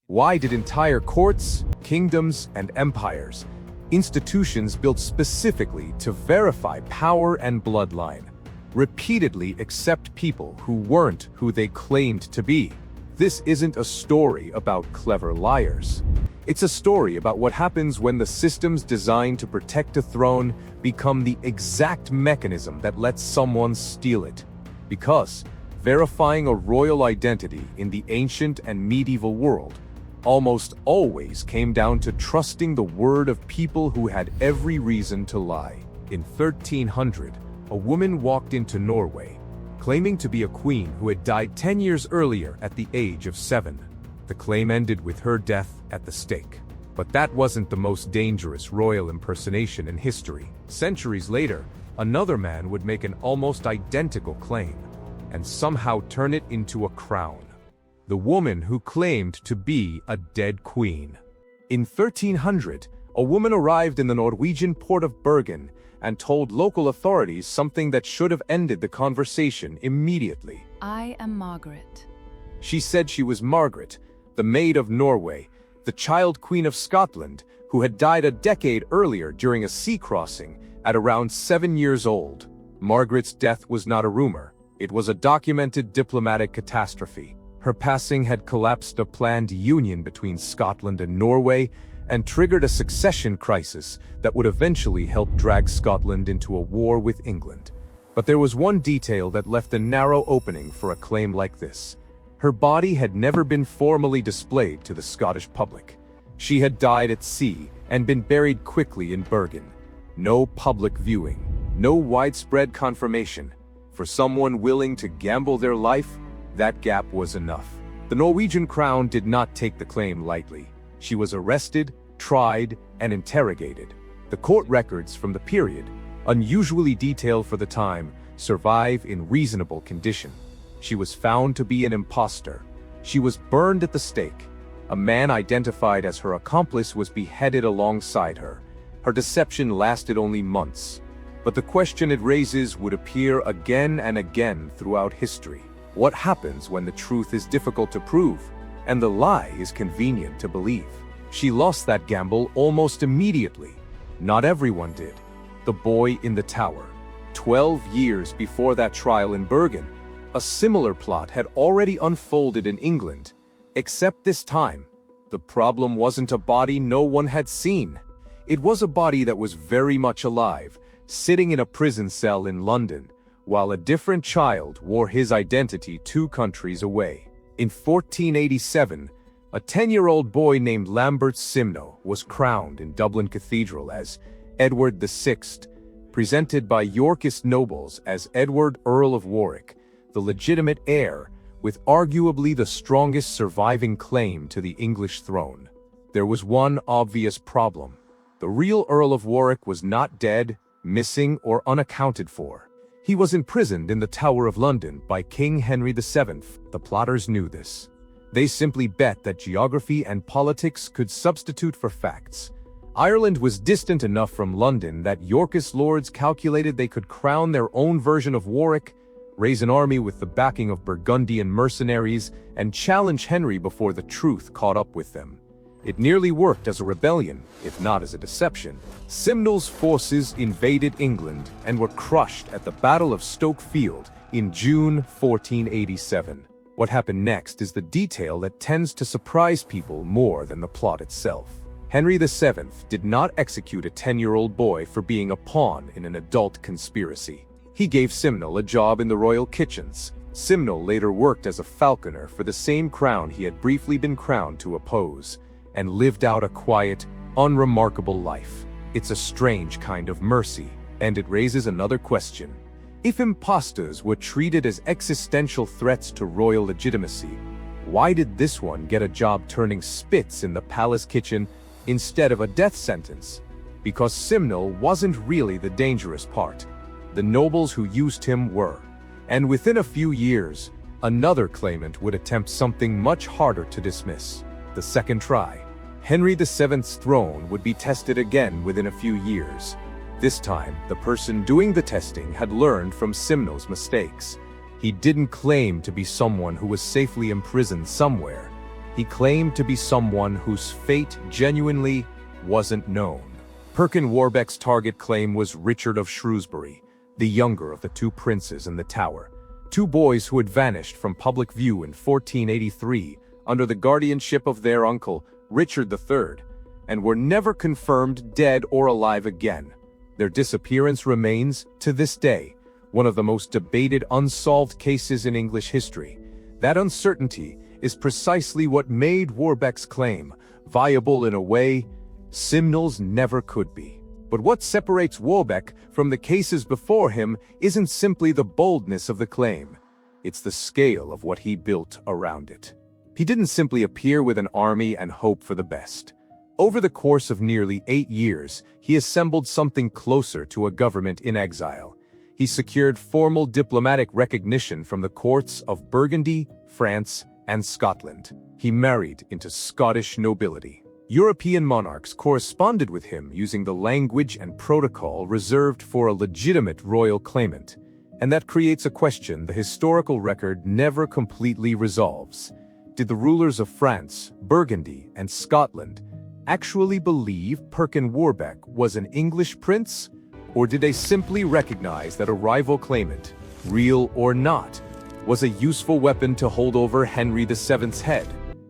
Why did entire courts, kingdoms, and empires, institutions built specifically to verify power and bloodline, repeatedly accept people who weren't who they claimed to be? This isn't a story about clever liars. It's a story about what happens when the systems designed to protect a throne become the exact mechanism that lets someone steal it. Because verifying a royal identity in the ancient and medieval world almost always came down to trusting the word of people who had every reason to lie. In 1300, a woman walked into Norway, claiming to be a queen who had died 10 years earlier at the age of 7. The claim ended with her death at the stake. But that wasn't the most dangerous royal impersonation in history. Centuries later, another man would make an almost identical claim, and somehow turn it into a crown. The woman who claimed to be a dead queen. In 1300, a woman arrived in the Norwegian port of Bergen and told local authorities something that should have ended the conversation immediately. I am Margaret. She said she was Margaret, the Maid of Norway, the child queen of Scotland, who had died a decade earlier during a sea crossing at around 7 years old. Margaret's death was not a rumor. It was a documented diplomatic catastrophe. Her passing had collapsed a planned union between Scotland and Norway and triggered a succession crisis that would eventually help drag Scotland into a war with England. But there was one detail that left a narrow opening for a claim like this. Her body had never been formally displayed to the Scottish public. She had died at sea and been buried quickly in Bergen. No public viewing, no widespread confirmation. For someone willing to gamble their life, that gap was enough. The Norwegian crown did not take the claim lightly. She was arrested, tried, and interrogated. The court records from the period, unusually detailed for the time, survive in reasonable condition. She was found to be an impostor. She was burned at the stake. A man identified as her accomplice was beheaded alongside her. Her deception lasted only months. But the question it raises would appear again and again throughout history. What happens when the truth is difficult to prove, and the lie is convenient to believe? She lost that gamble almost immediately. Not everyone did. The boy in the tower. 12 years before that trial in Bergen, a similar plot had already unfolded in England, except this time, the problem wasn't a body no one had seen. It was a body that was very much alive, sitting in a prison cell in London, while a different child wore his identity 2 countries away. In 1487, a 10-year-old boy named Lambert Simnel was crowned in Dublin Cathedral as Edward VI, presented by Yorkist nobles as Edward, Earl of Warwick, the legitimate heir, with arguably the strongest surviving claim to the English throne. There was one obvious problem. The real Earl of Warwick was not dead, missing, or unaccounted for. He was imprisoned in the Tower of London by King Henry VII. The plotters knew this. They simply bet that geography and politics could substitute for facts. Ireland was distant enough from London that Yorkist lords calculated they could crown their own version of Warwick, raise an army with the backing of Burgundian mercenaries, and challenge Henry before the truth caught up with them. It nearly worked as a rebellion, if not as a deception. Simnel's forces invaded England and were crushed at the Battle of Stoke Field in June 1487. What happened next is the detail that tends to surprise people more than the plot itself. Henry VII did not execute a 10-year-old boy for being a pawn in an adult conspiracy. He gave Simnel a job in the royal kitchens. Simnel later worked as a falconer for the same crown he had briefly been crowned to oppose, and lived out a quiet, unremarkable life. It's a strange kind of mercy, and it raises another question. If impostors were treated as existential threats to royal legitimacy, why did this one get a job turning spits in the palace kitchen instead of a death sentence? Because Simnel wasn't really the dangerous part. The nobles who used him were. And within a few years, another claimant would attempt something much harder to dismiss. The second try. Henry VII's throne would be tested again within a few years. This time, the person doing the testing had learned from Simnel's mistakes. He didn't claim to be someone who was safely imprisoned somewhere. He claimed to be someone whose fate genuinely wasn't known. Perkin Warbeck's target claim was Richard of Shrewsbury, the younger of the two princes in the Tower, two boys who had vanished from public view in 1483 under the guardianship of their uncle, Richard III, and were never confirmed dead or alive again. Their disappearance remains, to this day, one of the most debated unsolved cases in English history. That uncertainty is precisely what made Warbeck's claim viable in a way Simnel's never could be. But what separates Warbeck from the cases before him isn't simply the boldness of the claim. It's the scale of what he built around it. He didn't simply appear with an army and hope for the best. Over the course of nearly 8 years, he assembled something closer to a government in exile. He secured formal diplomatic recognition from the courts of Burgundy, France, and Scotland. He married into Scottish nobility. European monarchs corresponded with him using the language and protocol reserved for a legitimate royal claimant, and that creates a question the historical record never completely resolves. Did the rulers of France, Burgundy, and Scotland actually believe Perkin Warbeck was an English prince, or did they simply recognize that a rival claimant, real or not, was a useful weapon to hold over Henry VII's head?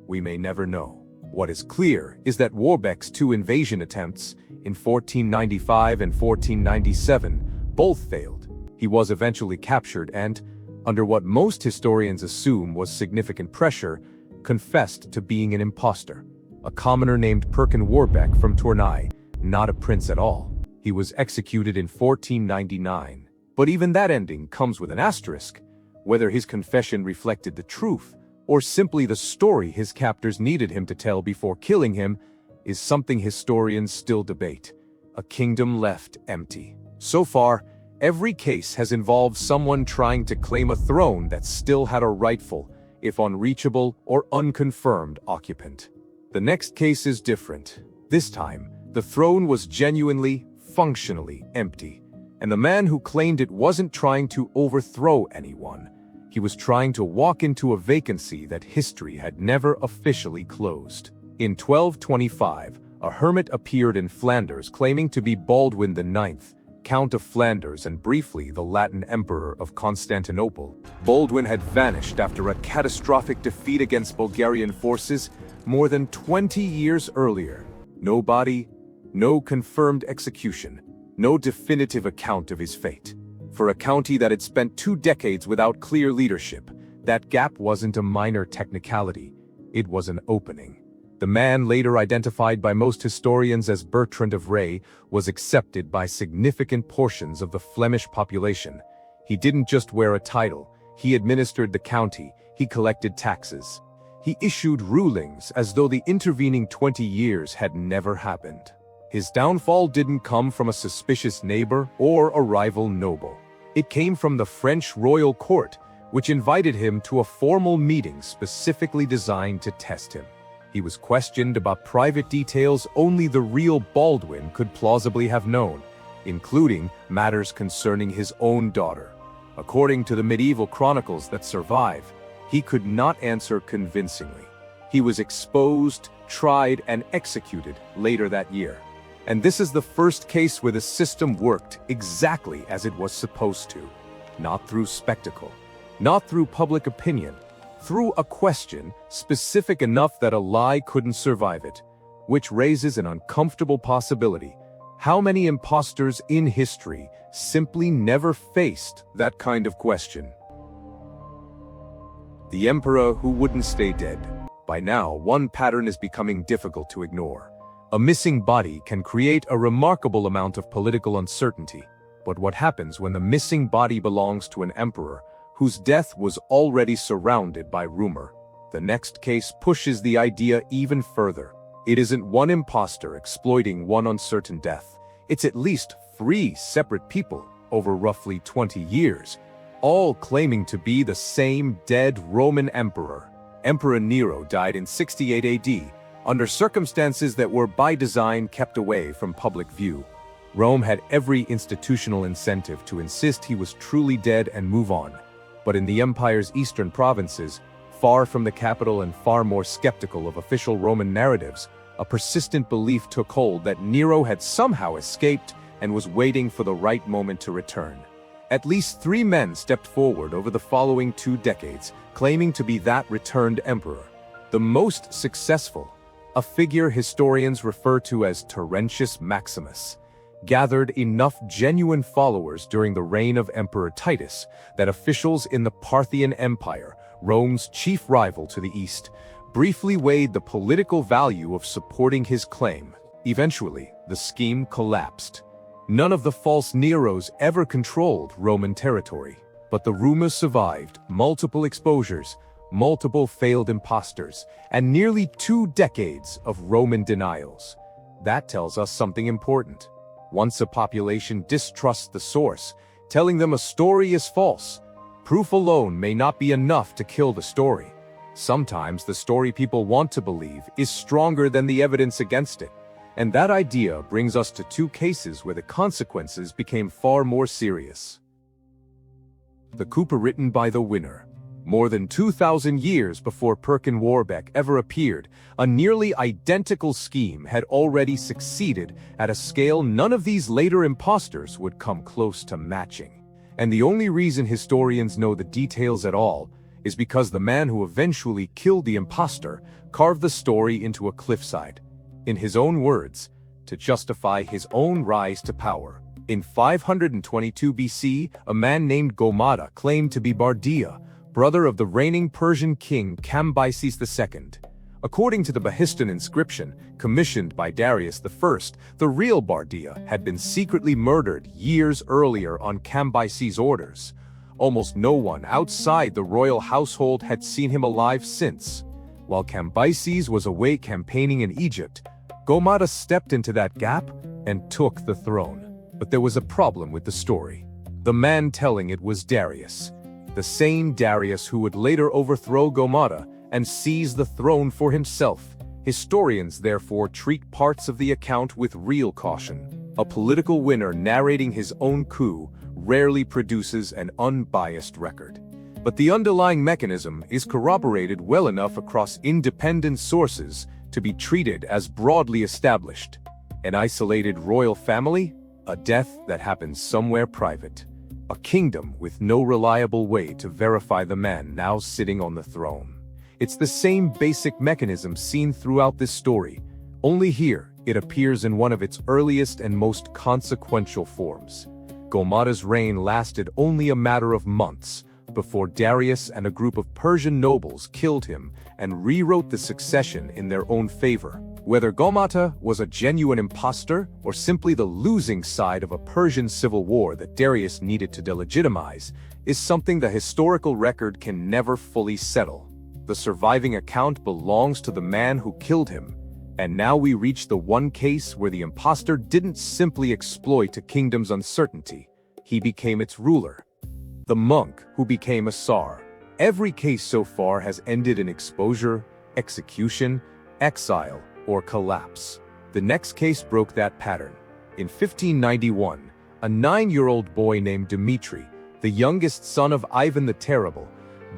We may never know. What is clear is that Warbeck's two invasion attempts, in 1495 and 1497, both failed. He was eventually captured and, under what most historians assume was significant pressure, confessed to being an impostor. A commoner named Perkin Warbeck from Tournai, not a prince at all. He was executed in 1499. But even that ending comes with an asterisk. Whether his confession reflected the truth, or simply the story his captors needed him to tell before killing him, is something historians still debate. A kingdom left empty. So far, every case has involved someone trying to claim a throne that still had a rightful, if unreachable or unconfirmed, occupant. The next case is different. This time, the throne was genuinely, functionally empty, and the man who claimed it wasn't trying to overthrow anyone. He was trying to walk into a vacancy that history had never officially closed. In 1225, a hermit appeared in Flanders claiming to be Baldwin IX, Count of Flanders and briefly the Latin Emperor of Constantinople. Baldwin had vanished after a catastrophic defeat against Bulgarian forces more than 20 years earlier. No body, no confirmed execution, no definitive account of his fate. For a county that had spent 2 decades without clear leadership, that gap wasn't a minor technicality, it was an opening. The man, later identified by most historians as Bertrand of Ray, was accepted by significant portions of the Flemish population. He didn't just wear a title, he administered the county, he collected taxes. He issued rulings as though the intervening 20 years had never happened. His downfall didn't come from a suspicious neighbor or a rival noble. It came from the French royal court, which invited him to a formal meeting specifically designed to test him. He was questioned about private details only the real Baldwin could plausibly have known, including matters concerning his own daughter. According to the medieval chronicles that survive, he could not answer convincingly. He was exposed, tried, and executed later that year. And this is the first case where the system worked exactly as it was supposed to. Not through spectacle, not through public opinion, through a question specific enough that a lie couldn't survive it, which raises an uncomfortable possibility. How many impostors in history simply never faced that kind of question? The emperor who wouldn't stay dead. By now, one pattern is becoming difficult to ignore. A missing body can create a remarkable amount of political uncertainty. But what happens when the missing body belongs to an emperor whose death was already surrounded by rumor? The next case pushes the idea even further. It isn't one impostor exploiting one uncertain death. It's at least 3 separate people over roughly 20 years, all claiming to be the same dead Roman emperor. Emperor Nero died in 68 AD, under circumstances that were by design kept away from public view. Rome had every institutional incentive to insist he was truly dead and move on. But in the empire's eastern provinces, Far from the capital and far more skeptical of official Roman narratives, a persistent belief took hold that Nero had somehow escaped and was waiting for the right moment to return. At least 3 men stepped forward over the following 2 decades, claiming to be that returned emperor. The most successful, a figure historians refer to as Terentius Maximus, gathered enough genuine followers during the reign of Emperor Titus that officials in the Parthian Empire, Rome's chief rival to the east, briefly weighed the political value of supporting his claim. Eventually, the scheme collapsed. None of the false Neros ever controlled Roman territory, but the rumors survived, multiple exposures, multiple failed impostors, and nearly 2 decades of Roman denials. That tells us something important. Once a population distrusts the source, telling them a story is false, proof alone may not be enough to kill the story. Sometimes the story people want to believe is stronger than the evidence against it. And that idea brings us to 2 cases where the consequences became far more serious. The coup written by the winner. More than 2,000 years before Perkin Warbeck ever appeared, a nearly identical scheme had already succeeded at a scale none of these later impostors would come close to matching. And the only reason historians know the details at all is because the man who eventually killed the impostor carved the story into a cliffside. In his own words, to justify his own rise to power. In 522 BC, a man named Gaumata claimed to be Bardia, brother of the reigning Persian king Cambyses II. According to the Behistun inscription, commissioned by Darius I, the real Bardia had been secretly murdered years earlier on Cambyses' orders. Almost no one outside the royal household had seen him alive since. While Cambyses was away campaigning in Egypt, Gaumata stepped into that gap and took the throne. But there was a problem with the story. The man telling it was Darius, the same Darius who would later overthrow Gaumata and seize the throne for himself. Historians therefore treat parts of the account with real caution. A political winner narrating his own coup rarely produces an unbiased record. But the underlying mechanism is corroborated well enough across independent sources to be treated as broadly established. An isolated royal family, a death that happens somewhere private, a kingdom with no reliable way to verify the man now sitting on the throne. It's the same basic mechanism seen throughout this story, only here it appears in one of its earliest and most consequential forms. Gaumata's reign lasted only a matter of months before Darius and a group of Persian nobles killed him and rewrote the succession in their own favor. Whether Gaumata was a genuine impostor or simply the losing side of a Persian civil war that Darius needed to delegitimize is something the historical record can never fully settle. The surviving account belongs to the man who killed him, and now we reach the one case where the impostor didn't simply exploit a kingdom's uncertainty, he became its ruler. The monk who became a Tsar. Every case so far has ended in exposure, execution, exile, or collapse. The next case broke that pattern. In 1591, a 9-year-old boy named Dmitry, the youngest son of Ivan the Terrible,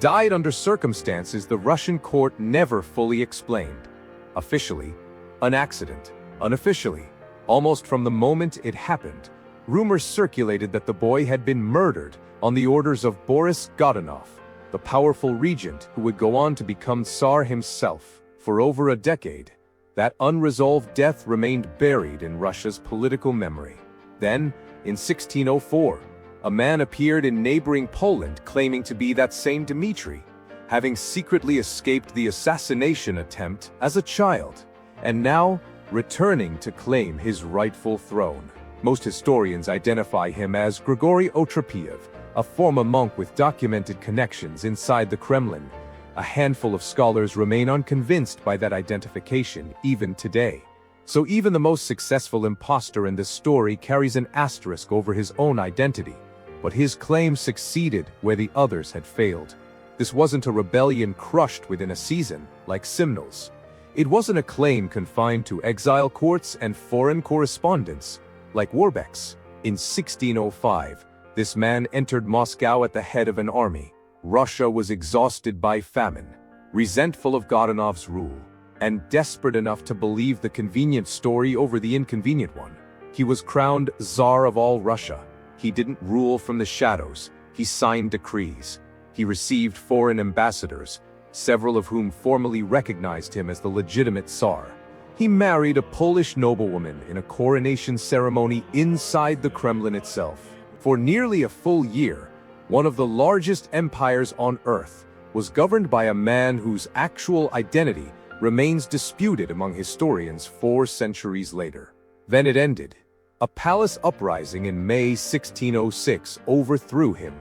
died under circumstances the Russian court never fully explained. Officially, an accident. Unofficially, almost from the moment it happened, rumors circulated that the boy had been murdered on the orders of Boris Godunov, the powerful regent who would go on to become Tsar himself. For over a decade, that unresolved death remained buried in Russia's political memory. Then, in 1604, a man appeared in neighboring Poland claiming to be that same Dmitry, having secretly escaped the assassination attempt as a child, and now returning to claim his rightful throne. Most historians identify him as Grigory Otrepiev, a former monk with documented connections inside the Kremlin. A handful of scholars remain unconvinced by that identification even today. So even the most successful impostor in this story carries an asterisk over his own identity. But his claim succeeded where the others had failed. This wasn't a rebellion crushed within a season, like Simnel's. It wasn't a claim confined to exile courts and foreign correspondence, like Warbeck's. In 1605, this man entered Moscow at the head of an army. Russia was exhausted by famine. resentful of Godunov's rule, and desperate enough to believe the convenient story over the inconvenient one. He was crowned Tsar of all Russia. He didn't rule from the shadows, he signed decrees. He received foreign ambassadors, several of whom formally recognized him as the legitimate Tsar. He married a Polish noblewoman in a coronation ceremony inside the Kremlin itself. For nearly a full year, one of the largest empires on Earth was governed by a man whose actual identity remains disputed among historians 4 centuries later. Then it ended. A palace uprising in May 1606 overthrew him.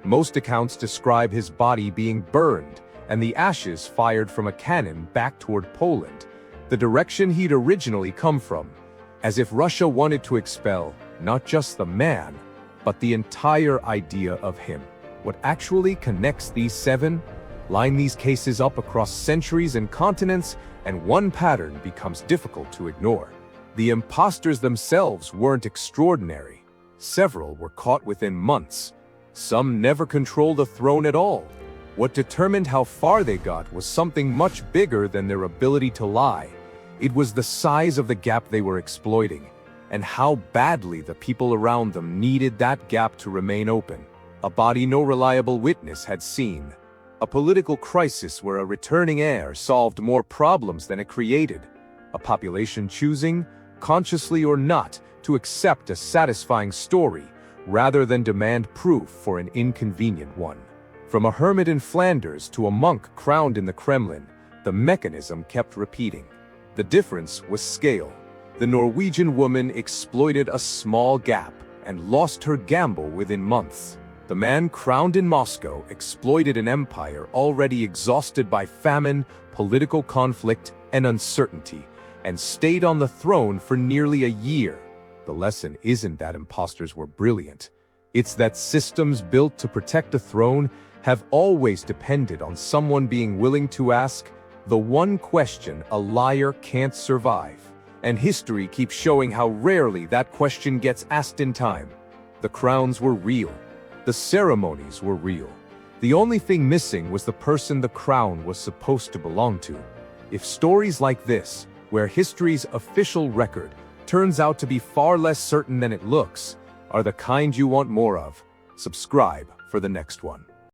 Most accounts describe his body being burned and the ashes fired from a cannon back toward Poland, the direction he'd originally come from, as if Russia wanted to expel not just the man, but the entire idea of him. What actually connects these 7? Line these cases up across centuries and continents, and one pattern becomes difficult to ignore. The impostors themselves weren't extraordinary. Several were caught within months. Some never controlled the throne at all. What determined how far they got was something much bigger than their ability to lie. It was the size of the gap they were exploiting, and how badly the people around them needed that gap to remain open. A body no reliable witness had seen. A political crisis where a returning heir solved more problems than it created. A population choosing, consciously or not, to accept a satisfying story rather than demand proof for an inconvenient one. From a hermit in Flanders to a monk crowned in the Kremlin, the mechanism kept repeating. The difference was scale. The Norwegian woman exploited a small gap and lost her gamble within months. The man crowned in Moscow exploited an empire already exhausted by famine, political conflict, and uncertainty, and stayed on the throne for nearly a year. The lesson isn't that impostors were brilliant. It's that systems built to protect a throne have always depended on someone being willing to ask the one question a liar can't survive. And history keeps showing how rarely that question gets asked in time. The crowns were real. The ceremonies were real. The only thing missing was the person the crown was supposed to belong to. If stories like this, where history's official record turns out to be far less certain than it looks, are the kind you want more of, subscribe for the next one.